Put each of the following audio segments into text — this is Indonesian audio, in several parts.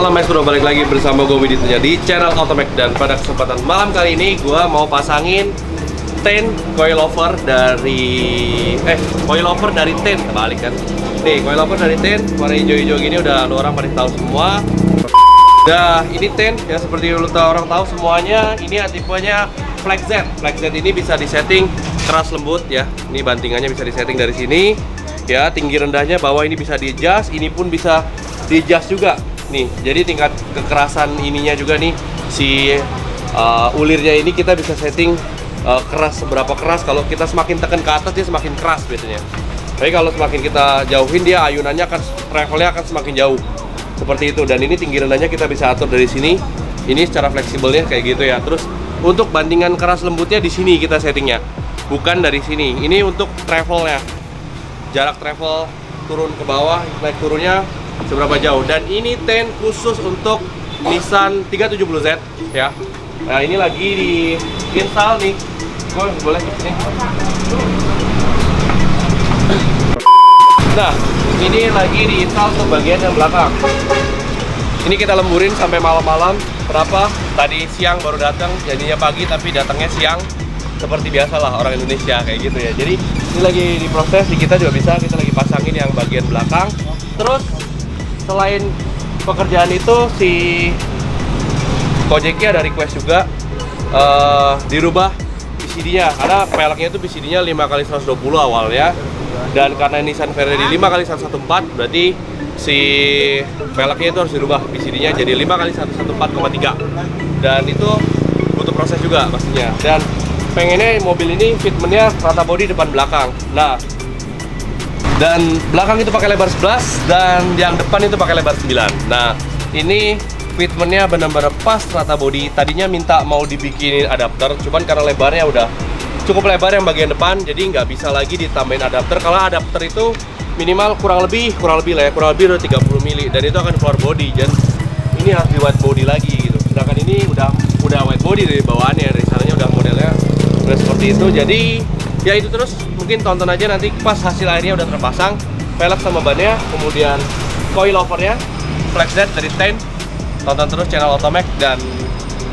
Malam Mas Bro, balik lagi bersama gue Widit di channel Automac. Dan pada kesempatan malam kali ini gue mau pasangin ten coilover dari coilover dari ten, kebalik kan. Nih, coilover dari ten warna hijau-hijau gini udah lu orang pada tahu semua. Nah, ini ten ya, seperti lu orang tahu semuanya, ini tipenya Flex Z. Flex Z ini bisa disetting keras lembut ya. Ini bantingannya bisa disetting dari sini. Ya, tinggi rendahnya bawah ini bisa di-adjust, ini pun bisa di-adjust juga. Nih, jadi tingkat kekerasan ininya juga nih, si ulirnya ini kita bisa setting keras, seberapa keras. Kalau kita semakin tekan ke atas dia semakin keras biasanya. Tapi kalau semakin kita jauhin dia ayunannya akan, travelnya akan semakin jauh. Seperti itu. Dan ini tinggi rendahnya kita bisa atur dari sini. Ini secara fleksibelnya kayak gitu ya. Terus untuk bandingan keras lembutnya di sini kita settingnya, bukan dari sini. Ini untuk travelnya, jarak travel turun ke bawah, naik turunnya seberapa jauh. Dan ini ten khusus untuk Nissan 370Z ya. Nah, ini lagi di install nih. Boleh nih. Nah, ini lagi di install untuk bagian yang belakang. Ini kita lemburin sampai malam-malam. Berapa? Tadi siang baru datang, jadinya pagi tapi datangnya siang. Seperti biasalah orang Indonesia kayak gitu ya. Jadi ini lagi diproses, di kita juga bisa, kita lagi pasangin yang bagian belakang. Terus selain pekerjaan itu, si Kojeki ada request juga dirubah PCD-nya, karena peleknya itu PCD-nya 5x120 awalnya. Dan karena Nissan Ferrari 5x114, berarti si peleknya itu harus dirubah PCD-nya jadi 5x114,3. Dan itu butuh proses juga pastinya. Dan pengennya mobil ini fitmentnya rata bodi depan belakang. Nah, dan belakang itu pakai lebar 11 dan yang depan itu pakai lebar 9. Nah, ini fitmentnya benar-benar pas rata bodi. Tadinya minta mau dibikinin adapter, cuman karena lebarnya udah cukup lebar yang bagian depan, jadi nggak bisa lagi ditambahin adapter. Kalau adapter itu minimal kurang lebih lah ya, kurang lebih udah 30 mili, dan itu akan keluar body. Dan ini harus di wide body lagi gitu. Sedangkan ini udah wide body dari bawaannya, dari sananya udah modelnya udah seperti itu. Jadi ya itu, terus mungkin tonton aja nanti pas hasil akhirnya udah terpasang, velg sama bannya, kemudian coilovernya Flex Z dari ten. Tonton terus channel Automac. Dan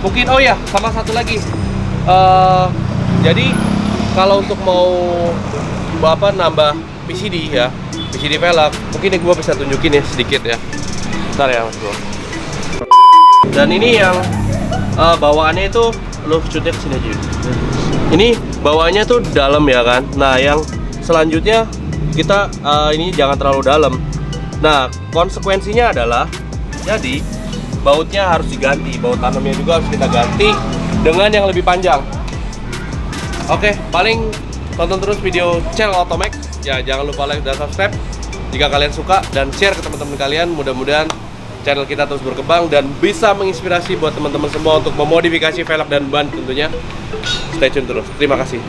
mungkin oh ya, sama satu lagi, jadi kalau untuk mau nambah PCD ya, PCD velg, mungkin gue bisa tunjukin ya sedikit ya. Bentar ya Mas Bro. Dan ini yang bawaannya itu, lo shootnya kesini aja. Ini bawaannya tuh dalam ya kan. Nah, yang selanjutnya kita ini jangan terlalu dalam. Nah, konsekuensinya adalah jadi bautnya harus diganti, baut tanamnya juga harus kita ganti dengan yang lebih panjang. Oke, paling tonton terus video channel Automac ya. Jangan lupa like dan subscribe jika kalian suka, dan share ke teman-teman kalian. Mudah-mudahan channel kita terus berkembang dan bisa menginspirasi buat teman-teman semua untuk memodifikasi velg dan ban tentunya. Stay tune terus. Terima kasih.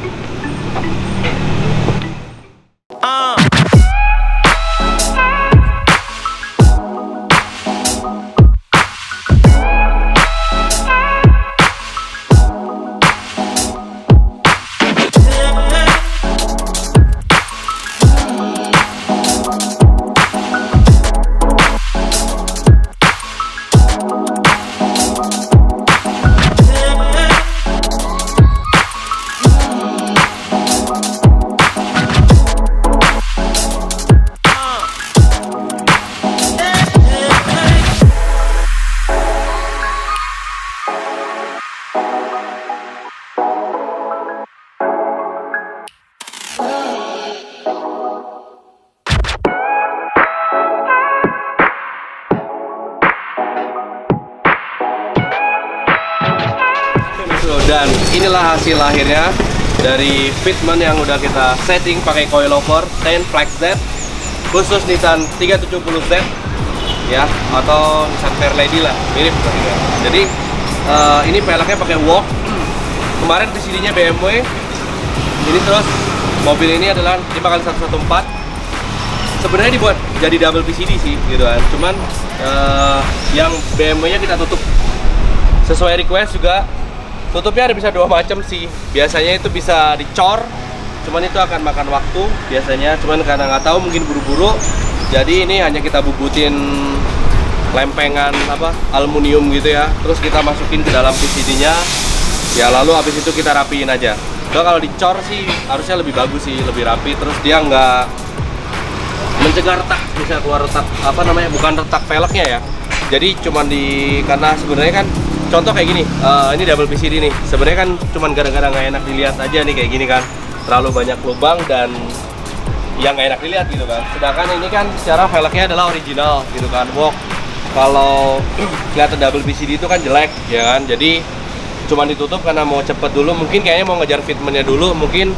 Dan inilah hasil akhirnya dari fitment yang udah kita setting pakai coilover ten Flex Z khusus Nissan 370Z ya, atau Nissan Fairlady lah, mirip ya. Jadi ini peleknya pakai walk. Kemarin PCD-nya BMW. Ini terus mobil ini adalah 5x114. Sebenarnya dibuat jadi double PCD sih gitu kan. Cuman yang BMW-nya kita tutup sesuai request juga. Tutupnya ada bisa dua macam sih. Biasanya itu bisa dicor, cuman itu akan makan waktu biasanya. Cuman karena nggak tahu, mungkin buru-buru, jadi ini hanya kita bubutin lempengan apa aluminium gitu ya, terus kita masukin ke dalam PCD-nya ya, lalu habis itu kita rapiin aja. Kalau dicor sih harusnya lebih bagus sih, lebih rapi, terus dia nggak mencegah retak, bisa keluar retak apa namanya, bukan retak velgnya ya. Jadi cuman karena sebenarnya kan contoh kayak gini, ini double PCD nih, sebenarnya kan cuman gara-gara nggak enak dilihat aja nih kayak gini kan, terlalu banyak lubang dan yang nggak enak dilihat gitu kan. Sedangkan ini kan secara velgnya adalah original gitu kan, wok. Kalau kelihatan double PCD itu kan jelek ya kan, jadi cuman ditutup karena mau cepet dulu, mungkin kayaknya mau ngejar fitmentnya dulu, mungkin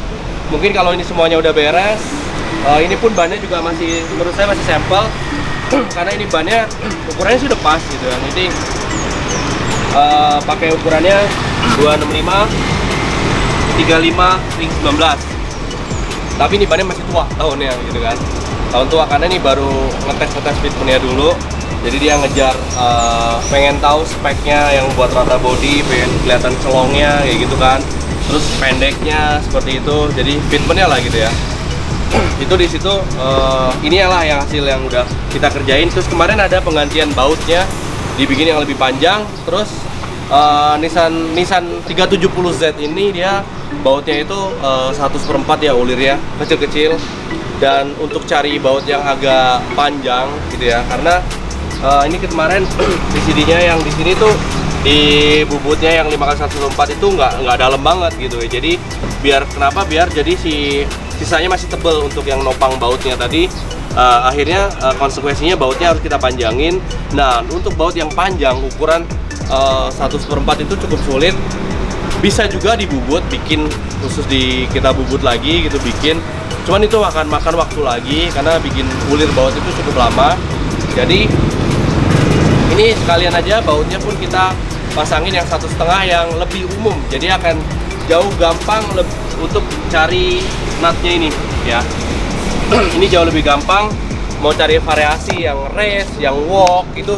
kalau ini semuanya udah beres. Ini pun bannya juga masih, menurut saya masih sampel karena ini bannya ukurannya sudah pas gitu kan. Jadi pakai ukurannya 265 35 ring 19, tapi ini bannya masih tua tahunnya gitu kan, tahun tua karena ini baru ngetes fitmentnya dulu. Jadi dia ngejar pengen tahu speknya yang buat rata body, pengen kelihatan celongnya kayak gitu kan, terus pendeknya seperti itu, jadi fitmentnya lah gitu ya. Itu di situ inilah yang hasil yang udah kita kerjain. Terus kemarin ada penggantian bautnya, dibikin yang lebih panjang. Terus Nissan 370Z ini dia bautnya itu 1/4 ya, ulirnya kecil-kecil. Dan untuk cari baut yang agak panjang gitu ya, karena ini kemarin PCD-nya yang di sini tuh di bubutnya yang 5x1/4 itu nggak dalam banget gitu ya. Jadi biar jadi sisanya masih tebel untuk yang nopang bautnya tadi. Akhirnya konsekuensinya bautnya harus kita panjangin. Nah, untuk baut yang panjang ukuran 1/4 itu cukup sulit. Bisa juga dibubut, bikin khusus kita bubut lagi gitu bikin. Cuman itu akan makan waktu lagi karena bikin ulir baut itu cukup lama. Jadi ini sekalian aja bautnya pun kita pasangin yang 1,5 yang lebih umum. Jadi akan jauh gampang untuk cari nutnya ini ya. Ini jauh lebih gampang. Mau cari variasi yang race, yang walk itu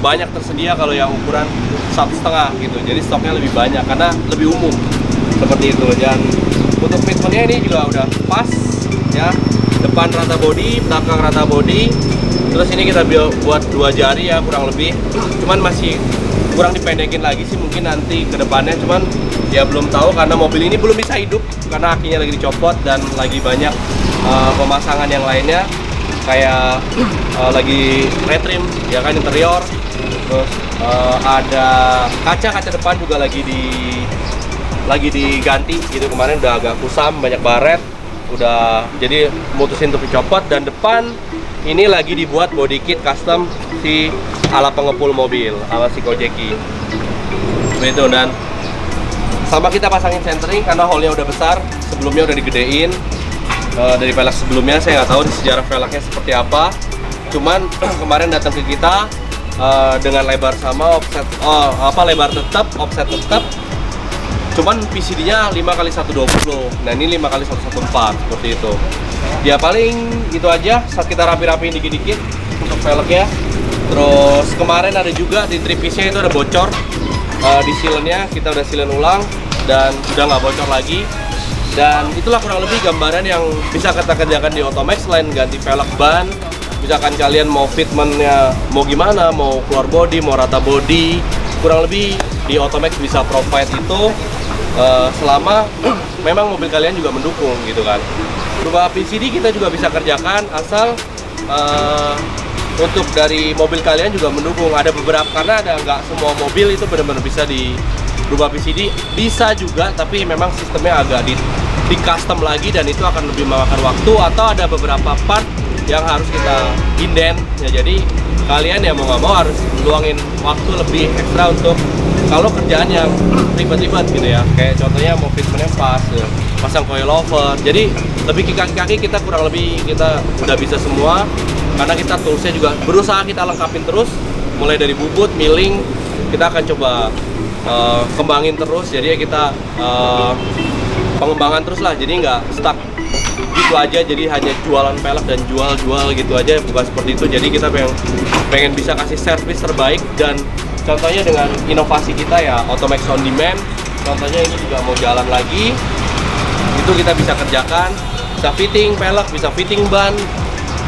banyak tersedia kalau yang ukuran 1,5 gitu. Jadi stoknya lebih banyak karena lebih umum seperti itu. Dan untuk fitmentnya ini juga udah pas ya. Depan rata body, belakang rata body. Terus ini kita buat 2 jari ya kurang lebih. Cuman masih kurang dipendekin lagi sih mungkin nanti ke depannya. Cuman ya belum tahu karena mobil ini belum bisa hidup karena akinya lagi dicopot dan lagi banyak pemasangan yang lainnya kayak lagi retrim ya kan, interior. Terus ada kaca depan juga lagi diganti gitu, kemarin udah agak kusam, banyak baret, udah jadi mutusin untuk dicopot. Dan depan ini lagi dibuat body kit custom si ala pengepul mobil ala si Kojeki itu. Dan sama kita pasangin centering karena hole-nya udah besar, sebelumnya udah digedein dari velg sebelumnya. Saya nggak tahu di sejarah velgnya seperti apa, cuman kemarin datang ke kita dengan lebar sama, offset lebar tetap, offset tetap, cuman PCD-nya 5x120. Nah ini 5x114 seperti itu. Ya paling itu aja, kita rapi-rapiin dikit-dikit untuk velgnya. Terus kemarin ada juga di tripisnya itu ada bocor di sealannya, kita udah sealan ulang dan udah nggak bocor lagi. Dan itulah kurang lebih gambaran yang bisa kita kerjakan di Otomax. Selain ganti velg ban, misalkan kalian mau fitmentnya mau gimana, mau keluar body, mau rata body, kurang lebih di Otomax bisa provide itu selama memang mobil kalian juga mendukung gitu kan. Berubah PCD kita juga bisa kerjakan asal untuk dari mobil kalian juga mendukung. Ada beberapa, karena nggak semua mobil itu benar-benar bisa berubah PCD. Bisa juga, tapi memang sistemnya agak di custom lagi dan itu akan lebih memakan waktu, atau ada beberapa part yang harus kita inden ya. Jadi kalian ya mau nggak mau harus luangin waktu lebih ekstra untuk kalau kerjaan yang ribet-ribet gitu ya. Kayak contohnya mau fitmentnya pas ya, pasang coilover. Jadi lebih ke kaki-kaki kita kurang lebih kita udah bisa semua, karena kita toolsnya juga berusaha kita lengkapin terus, mulai dari bubut, milling, kita akan coba kembangin terus. Jadi ya kita pengembangan terus lah, jadi nggak stuck gitu aja, jadi hanya jualan velg dan jual gitu aja, bukan seperti itu. Jadi kita pengen bisa kasih servis terbaik. Dan contohnya dengan inovasi kita ya Otomax on Demand, contohnya ini juga mau jalan lagi, itu kita bisa kerjakan, bisa fitting velg, bisa fitting ban,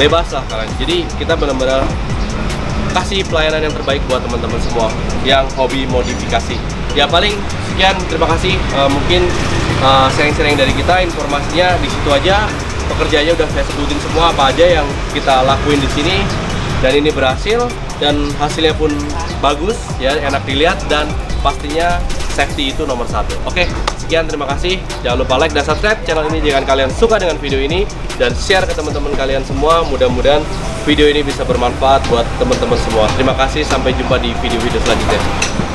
bebas lah kalian. Jadi kita benar-benar kasih pelayanan yang terbaik buat teman-teman semua yang hobi modifikasi. Ya paling sekian, terima kasih. Mungkin sharing-sharing dari kita, informasinya di situ aja. Pekerjaannya udah saya sebutin semua apa aja yang kita lakuin di sini, dan ini berhasil dan hasilnya pun bagus ya, enak dilihat, dan pastinya safety itu nomor satu. Oke, sekian, terima kasih. Jangan lupa like dan subscribe channel ini jika kalian suka dengan video ini, dan share ke teman-teman kalian semua. Mudah-mudahan video ini bisa bermanfaat buat teman-teman semua. Terima kasih, sampai jumpa di video-video selanjutnya.